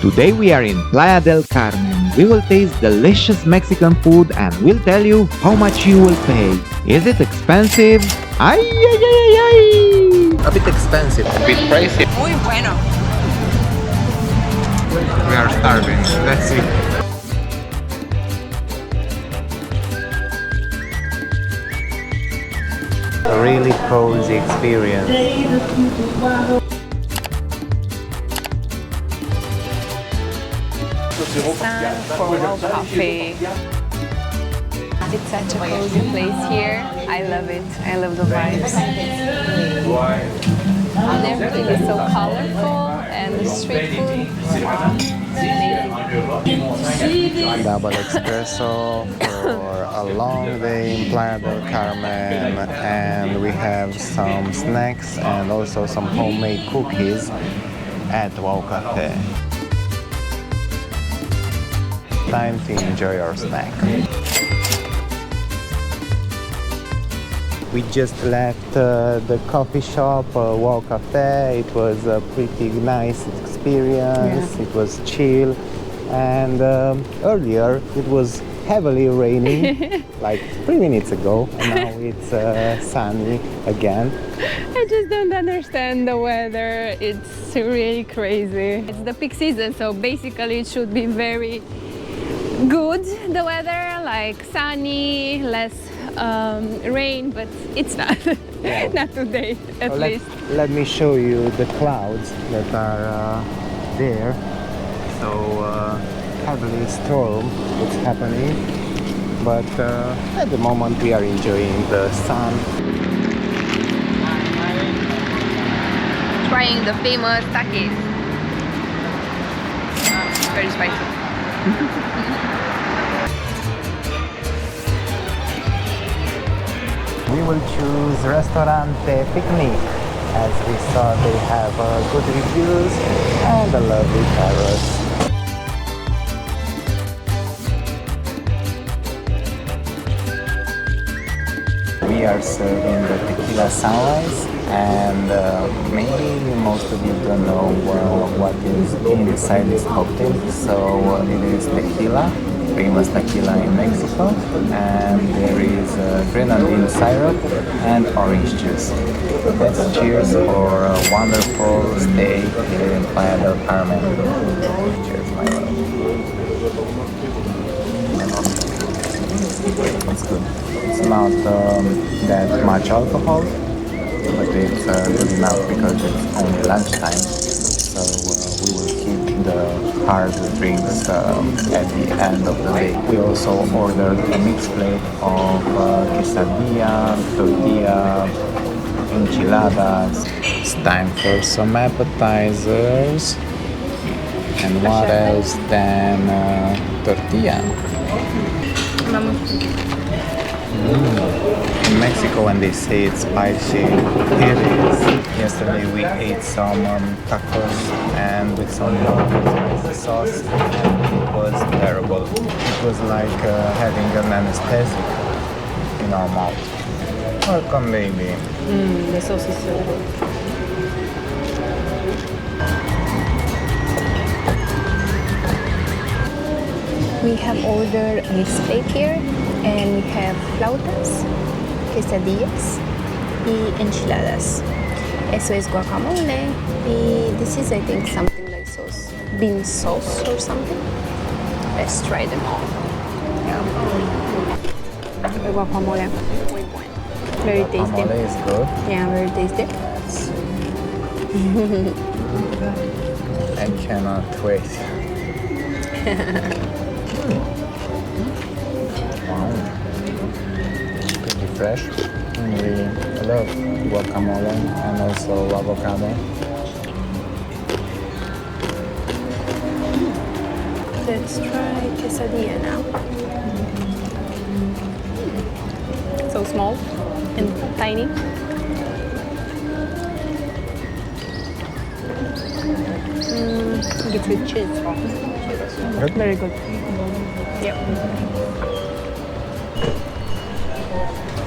Today we are in Playa del Carmen. We will taste delicious Mexican food and we'll tell you how much you will pay. Is it expensive? Ay, ay, ay, ay, ay. A bit expensive, a bit pricey. Muy bueno. We are starving. Let's see. A really cozy experience. Stand for our coffee. It's such a cozy place here. I love it. I love the vibes. And everything is so colorful and the street food. Amazing. Double espresso for a long day in Playa del Carmen, and we have some snacks and also some homemade cookies at Wow Cafe. Time to enjoy our snack. We just left the coffee shop, Wow Cafe. It was a pretty nice experience. Yeah. It was chill, and earlier it was heavily raining, like 3 minutes ago, and now it's sunny again. I just don't understand the weather. It's really crazy. It's the peak season, so basically it should be very good, the weather, like sunny, less rain, but it's not. Not today, at least. Let me show you the clouds that are there. So heavily storm is happening, but at the moment we are enjoying the sun. Trying the famous takis. Very spicy. We will choose Restaurante Picnic, as we saw they have good reviews and a lovely terrace. We are serving the tequila sunrise, and maybe most of you don't know what is inside this cocktail. So it is tequila, famous tequila in Mexico, and there is grenadine syrup and orange juice. Let's cheers for a wonderful stay here in Playa del Carmen. Cheers, my love. It's good. It's not that much alcohol, but it's good enough because it's only lunchtime. So we will keep the hard drinks at the end of the day. We also ordered a mixed plate of quesadilla, tortilla, enchiladas. It's time for some appetizers. And what else than tortilla? In Mexico, when they say it's spicy, it is. Yesterday we ate some tacos and with some spicy sauce, and it was terrible. It was like having an anesthetic in our mouth. Welcome, baby. The sauce is so good. We have ordered a mixed plate here, and we have flautas, quesadillas y enchiladas. Eso es guacamole, y this is, I think, something like sauce, bean sauce or something. Let's try them all. The guacamole, muy bueno. Very tasty. Guacamole is good. Yeah, very tasty. I cannot wait. Wow. Pretty fresh. Really love guacamole and also avocado. Let's try quesadilla now. So small and tiny. Give you cheese. Good? Very good. Yep.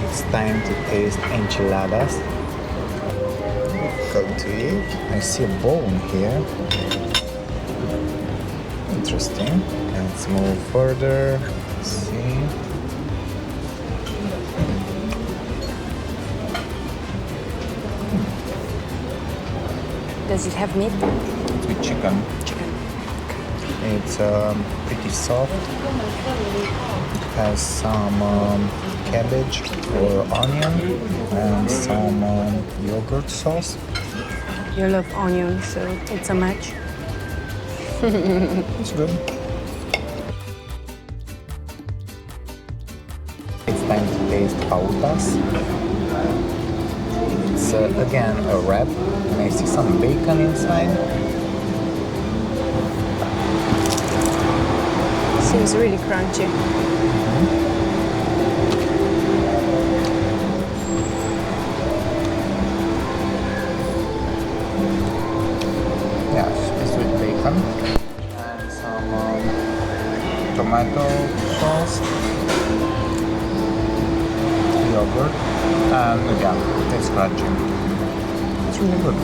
It's time to taste enchiladas. Go to it. I see a bone here. interesting. Let's move further. Let's see. Does it have meat? It's with chicken. Chicken. It's pretty soft. It has some cabbage or onion and some yogurt sauce. You love onion, so it's a match. It's good. It's time to taste pautas. It's again a wrap, and I see some bacon inside. Seems really crunchy. Yeah, it's with bacon and some tomato sauce, yogurt, and yeah, it's crunchy. It's really good.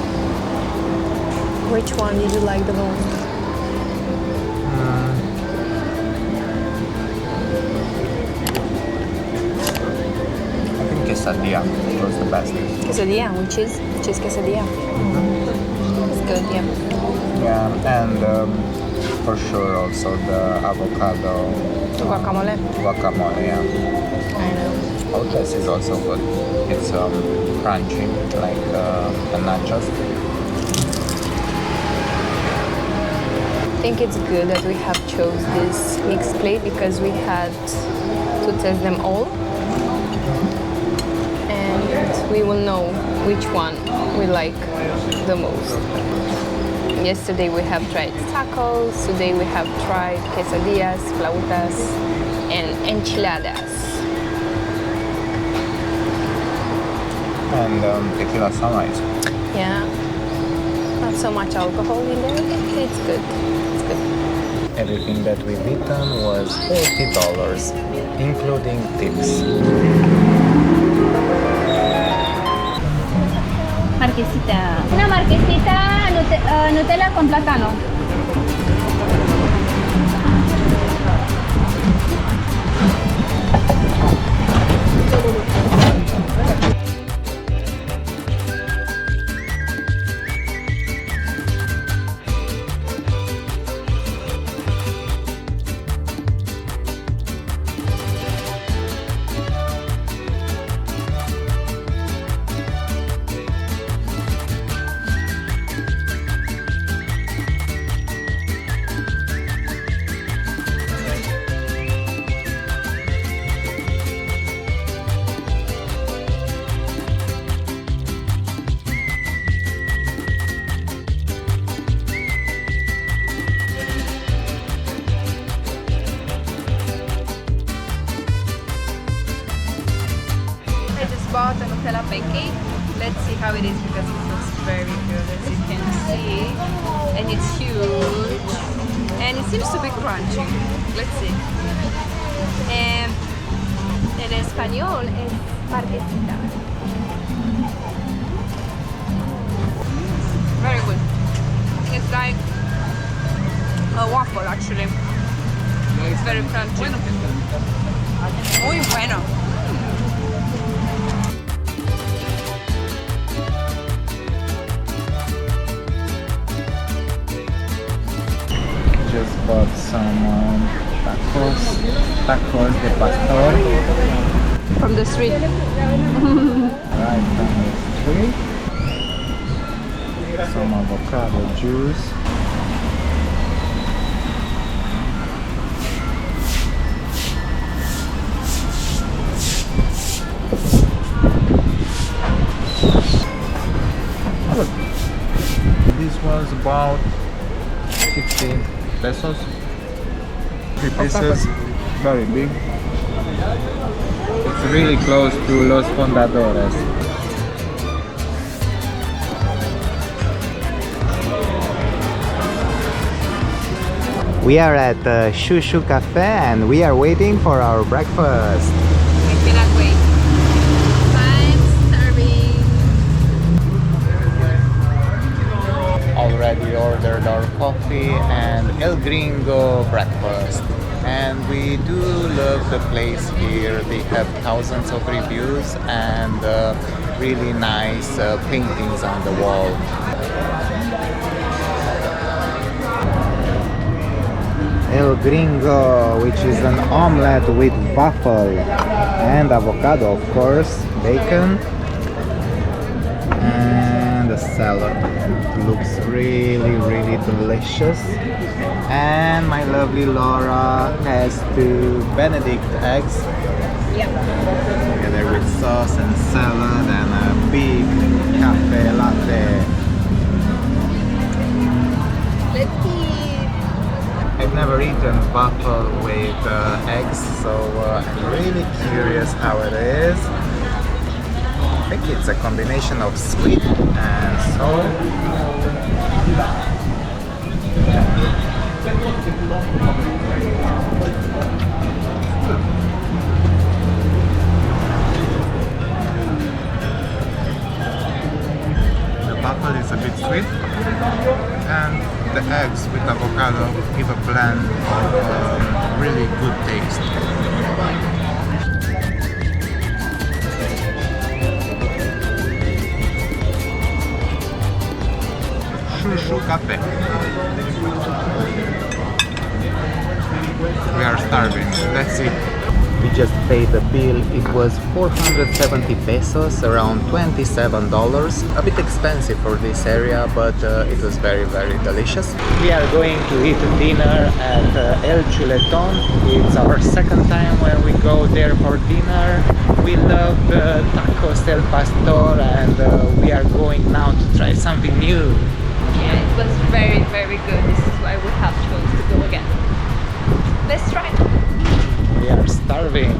Which one did you like the most? I think quesadilla was the best. Quesadilla, which is quesadilla. It's good, yeah. Yeah, and for sure also the avocado Guacamole. guacamole. Yeah. I know. Otres is also good. It's crunchy like the nachos. I think it's good that we have chose this mixed plate because we had to test them all, and we will know which one we like the most. Yesterday we have tried tacos, today we have tried quesadillas, flautas, and enchiladas. And tequila sunrise. Yeah, not so much alcohol in there, but it's good. It's good. Everything that we've eaten was $40, including tips. Marquesita. Una marquesita Nutella con plátano. I just bought a Nutella pancake. Let's see how it is because it looks very good as you can see. And it's huge. And it seems to be crunchy. Let's see. And en español es marquesita. Very good. It's like a waffle actually. It's very crunchy. Muy bueno. Just bought some tacos de pastor. From the street. Right from the street. Some avocado juice. This was about 60 pesos. 3 pieces, very big. It's really close to Los Fundadores. We are at Shushu Cafe and we are waiting for our breakfast. I cannot wait. I'm starving. Already ordered our coffee and El Gringo breakfast. And we do love the place here. They have thousands of reviews and really nice paintings on the wall. El Gringo, which is an omelette with waffle and avocado, of course, bacon, and a salad. It looks really, really delicious. And my lovely Laura has 2 Benedict eggs. Yep. Together with sauce and salad and a big cafe latte. Let's eat. I've never eaten waffle with eggs, so I'm really curious how it is. I think it's a combination of sweet and sour. The waffle is a bit sweet, and the eggs with avocado give a blend of really good taste. Shushu cafe. We are starving. Let's see. We just paid the bill. It was 470 pesos, around $27. A bit expensive for this area, but it was very, very delicious. We are going to eat dinner at El Chuleton. It's our second time when we go there for dinner. We love tacos El Pastor, and we are going now to try something new. Yeah, it was very, very good. This is why we have chose to go again. Let's try. We are starving.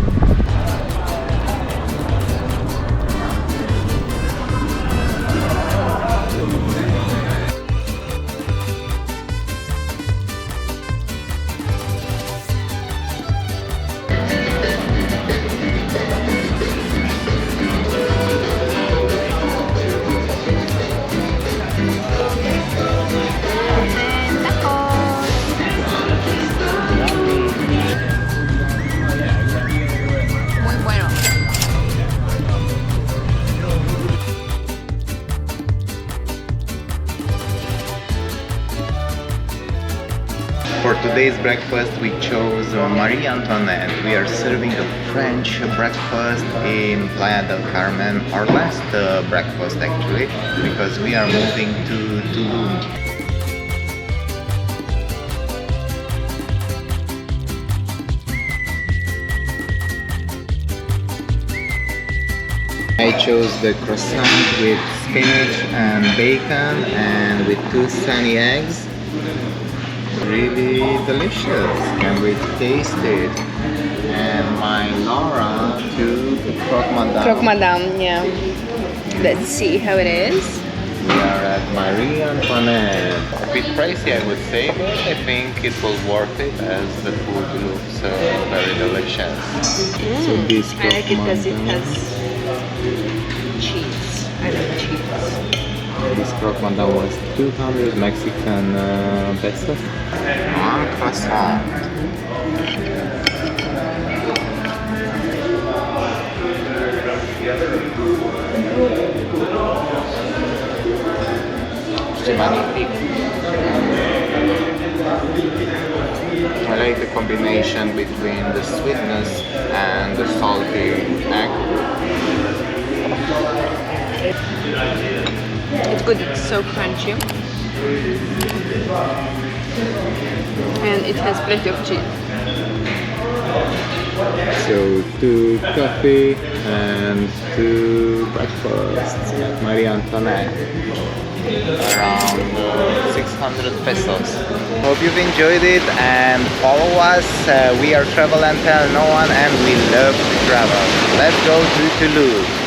For today's breakfast we chose Marie Antoinette. We are serving a French breakfast in Playa del Carmen, our last breakfast actually, because we are moving to Tulum. I chose the croissant with spinach and bacon and with 2 sunny eggs. Really delicious. Can we taste it? And my Laura to the croque madame. Croque madame, yeah. Let's see how it is. We are at Marie Antoinette. A bit pricey I would say, but I think it was worth it as the food looks very delicious. So this I like it because it madame- has cheese. I love cheese. This croque madame was 200 Mexican pesos. One croissant. Magnifique. I like the combination between the sweetness and the salty egg. It's good, it's so crunchy. And it has plenty of cheese. So 2 coffee and 2 breakfasts at Marie Antoinette. Around 600 pesos. Hope you've enjoyed it and follow us. We are Travel and Tell No One and we love to travel. Let's go to Toulouse.